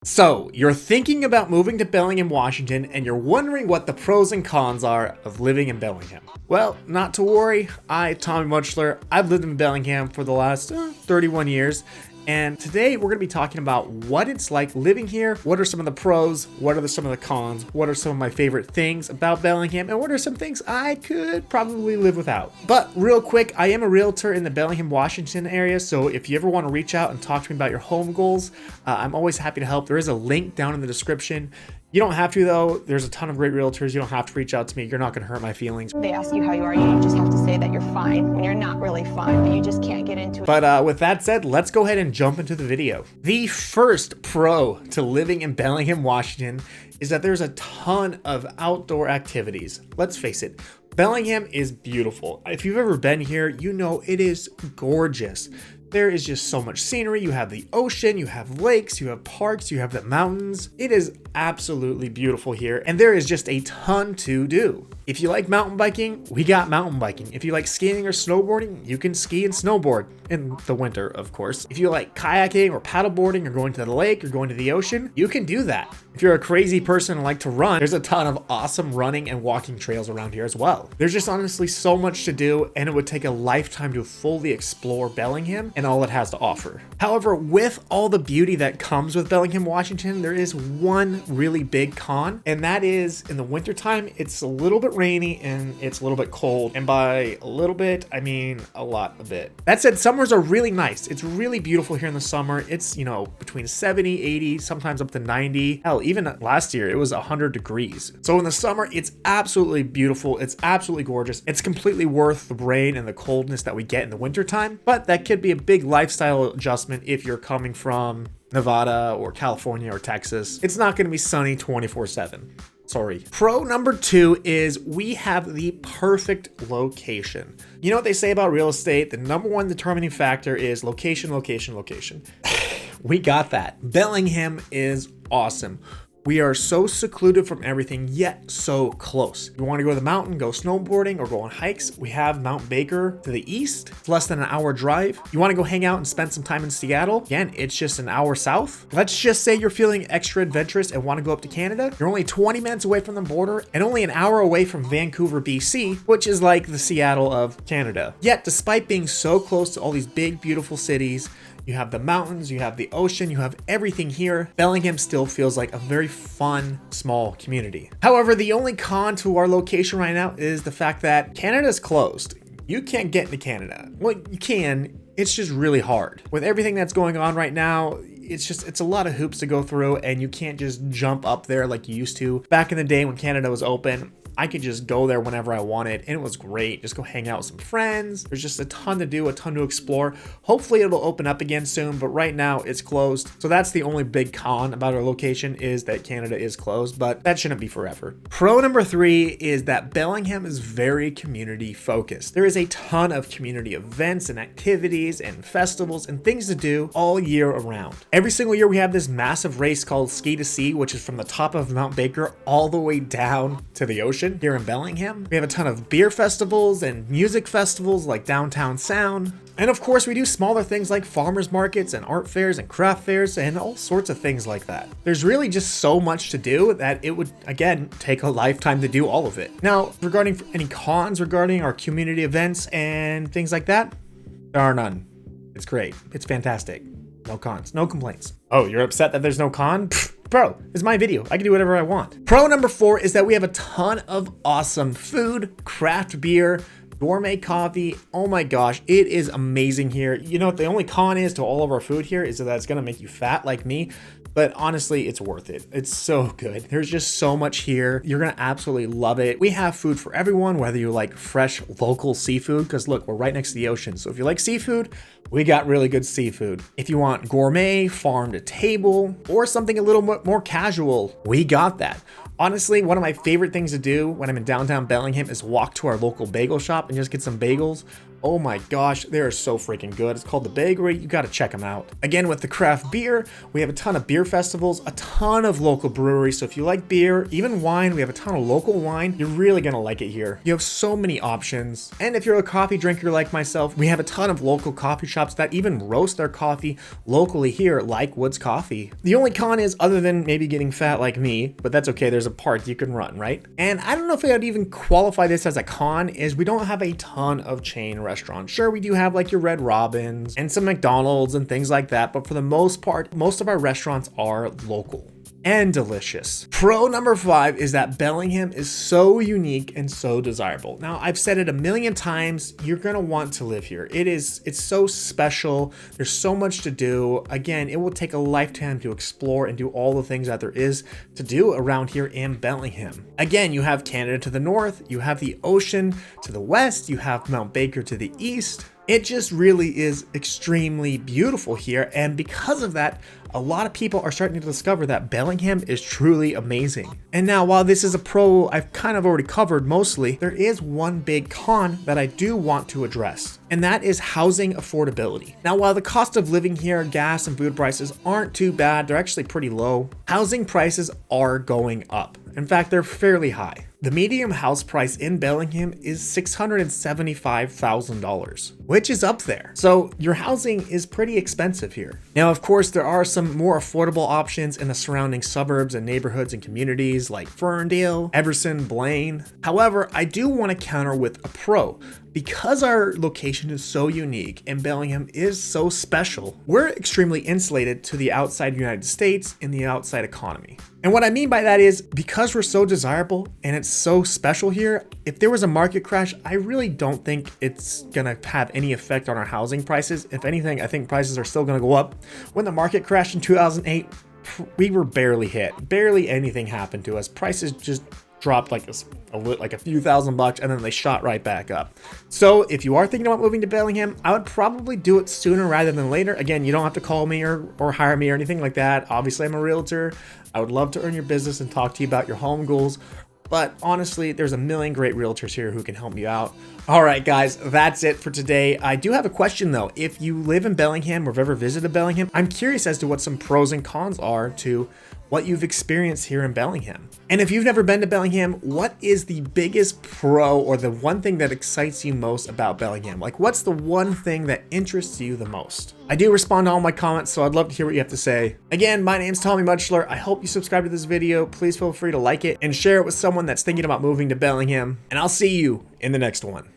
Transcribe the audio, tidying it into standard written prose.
So, you're thinking about moving to Bellingham, Washington, and you're wondering what the pros and cons are of living in Bellingham. Well, not to worry. Tommy Mutchler, I've lived in Bellingham for the last 31 years. And today we're going to be talking about what it's like living here. What are some of the pros? What are some of the cons? What are some of my favorite things about Bellingham? And what are some things I could probably live without? But real quick, I am a realtor in the Bellingham, Washington area. So if you ever want to reach out and talk to me about your home goals, I'm always happy to help. There is a link down in the description. You don't have to though. There's a ton of great realtors. You don't have to reach out to me. You're not going to hurt my feelings. They ask you how you are, you just have to say that you're fine when you're not really fine, but you just can't get into it. But with that said, let's go ahead and jump into the video. The first pro to living in Bellingham, Washington is that there's a ton of outdoor activities. Let's face it, Bellingham is beautiful. If you've ever been here, you know it is gorgeous. There is just so much scenery. You have the ocean, you have lakes, you have parks, you have the mountains. It is absolutely beautiful here, and there is just a ton to do. If you like mountain biking, we got mountain biking. If you like skiing or snowboarding, you can ski and snowboard in the winter, of course. If you like kayaking or paddleboarding or going to the lake or going to the ocean, you can do that. If you're a crazy person and like to run, there's a ton of awesome running and walking trails around here as well. There's just honestly so much to do, and it would take a lifetime to fully explore Bellingham and all it has to offer. However, with all the beauty that comes with Bellingham, Washington, there is one really big con, and that is in the wintertime, it's a little bit rainy and it's a little bit cold. And by a little bit, I mean a lot of it. That said, summers are really nice. It's really beautiful here in the summer. It's, you know, between 70, 80, sometimes up to 90. Hell, even last year, it was 100 degrees. So in the summer, it's absolutely beautiful. It's absolutely gorgeous. It's completely worth the rain and the coldness that we get in the wintertime, but that could be a big lifestyle adjustment if you're coming from Nevada or California or Texas. It's not going to be sunny 24/7. Sorry. Pro number 2 is we have the perfect location. You know what they say about real estate? The number one determining factor is location, location, location. We got that. Bellingham is awesome. We are so secluded from everything, yet so close. If you want to go to the mountain, go snowboarding, or go on hikes, we have Mount Baker to the east. It's less than an hour drive. You want to go hang out and spend some time in Seattle? Again, it's just an hour south. Let's just say you're feeling extra adventurous and want to go up to Canada. You're only 20 minutes away from the border and only an hour away from Vancouver, BC, which is like the Seattle of Canada. Yet, despite being so close to all these big, beautiful cities, you have the mountains, you have the ocean, you have everything here, Bellingham still feels like a very fun, small community. However, the only con to our location right now is the fact that Canada's closed. You can't get into Canada. Well, you can, it's just really hard. With everything that's going on right now, it's a lot of hoops to go through, and you can't just jump up there like you used to. Back in the day when Canada was open, I could just go there whenever I wanted, and it was great. Just go hang out with some friends. There's just a ton to do, a ton to explore. Hopefully it'll open up again soon, but right now it's closed. So that's the only big con about our location, is that Canada is closed, but that shouldn't be forever. Pro number 3 is that Bellingham is very community focused. There is a ton of community events and activities and festivals and things to do all year around. Every single year we have this massive race called Ski to Sea, which is from the top of Mount Baker all the way down to the ocean. Here in Bellingham, we have a ton of beer festivals and music festivals like Downtown Sound. And of course, we do smaller things like farmers markets and art fairs and craft fairs and all sorts of things like that. There's really just so much to do that it would, again, take a lifetime to do all of it. Now, regarding any cons regarding our community events and things like that, there are none. It's great. It's fantastic. No cons, no complaints. Oh, you're upset that there's no con? Pfft. Bro, it's my video. I can do whatever I want. Pro number 4 is that we have a ton of awesome food, craft beer, gourmet coffee. Oh my gosh, it is amazing here. You know what the only con is to all of our food here is that it's gonna make you fat like me. But honestly, it's worth it. It's so good. There's just so much here. You're gonna absolutely love it. We have food for everyone, whether you like fresh local seafood, because look, we're right next to the ocean. So if you like seafood, we got really good seafood. If you want gourmet, farm to table, or something a little more casual, we got that. Honestly, one of my favorite things to do when I'm in downtown Bellingham is walk to our local bagel shop and just get some bagels. Oh my gosh, they are so freaking good. It's called The Bakery. You got to check them out. Again, with the craft beer, we have a ton of beer festivals, a ton of local breweries. So if you like beer, even wine, we have a ton of local wine. You're really going to like it here. You have so many options. And if you're a coffee drinker like myself, we have a ton of local coffee shops that even roast their coffee locally here, like Woods Coffee. The only con is, other than maybe getting fat like me, but that's okay, there's a part you can run, right? And I don't know if I'd even qualify this as a con, is we don't have a ton of chain restaurants. Sure, we do have like your Red Robins and some McDonald's and things like that, but for the most part, most of our restaurants are local and delicious. Pro number 5 is that Bellingham is so unique and so desirable. Now, I've said it a million times, you're gonna want to live here. It's so special. There's so much to do. Again, it will take a lifetime to explore and do all the things that there is to do around here in Bellingham. Again, you have Canada to the north, you have the ocean to the west, you have Mount Baker to the east. It just really is extremely beautiful here, and because of that, a lot of people are starting to discover that Bellingham is truly amazing. And now, while this is a pro I've kind of already covered mostly, there is one big con that I do want to address, and that is housing affordability. Now, while the cost of living here, gas and food prices aren't too bad, they're actually pretty low, housing prices are going up. In fact, they're fairly high. The median house price in Bellingham is $675,000, which is up there. So your housing is pretty expensive here. Now, of course, there are some more affordable options in the surrounding suburbs and neighborhoods and communities like Ferndale, Everson, Blaine. However, I do want to counter with a pro. Because our location is so unique and Bellingham is so special, we're extremely insulated to the outside United States and the outside economy. And what I mean by that is, because we're so desirable and it's so special here, if there was a market crash, I really don't think it's gonna have any effect on our housing prices. If anything, I think prices are still gonna go up. When the market crashed in 2008, we were barely hit. Barely anything happened to us. Prices just dropped like a few $1,000s, and then they shot right back up. So if you are thinking about moving to Bellingham, I would probably do it sooner rather than later. Again, you don't have to call me or hire me or anything like that. Obviously, I'm a realtor. I would love to earn your business and talk to you about your home goals. But honestly, there's a million great realtors here who can help you out. All right, guys, that's it for today. I do have a question though. If you live in Bellingham or have ever visited Bellingham, I'm curious as to what some pros and cons are to what you've experienced here in Bellingham. And if you've never been to Bellingham, what is the biggest pro or the one thing that excites you most about Bellingham? Like, what's the one thing that interests you the most? I do respond to all my comments, so I'd love to hear what you have to say. Again, my name's Tommy Mutchler. I hope you subscribe to this video. Please feel free to like it and share it with someone that's thinking about moving to Bellingham. And I'll see you in the next one.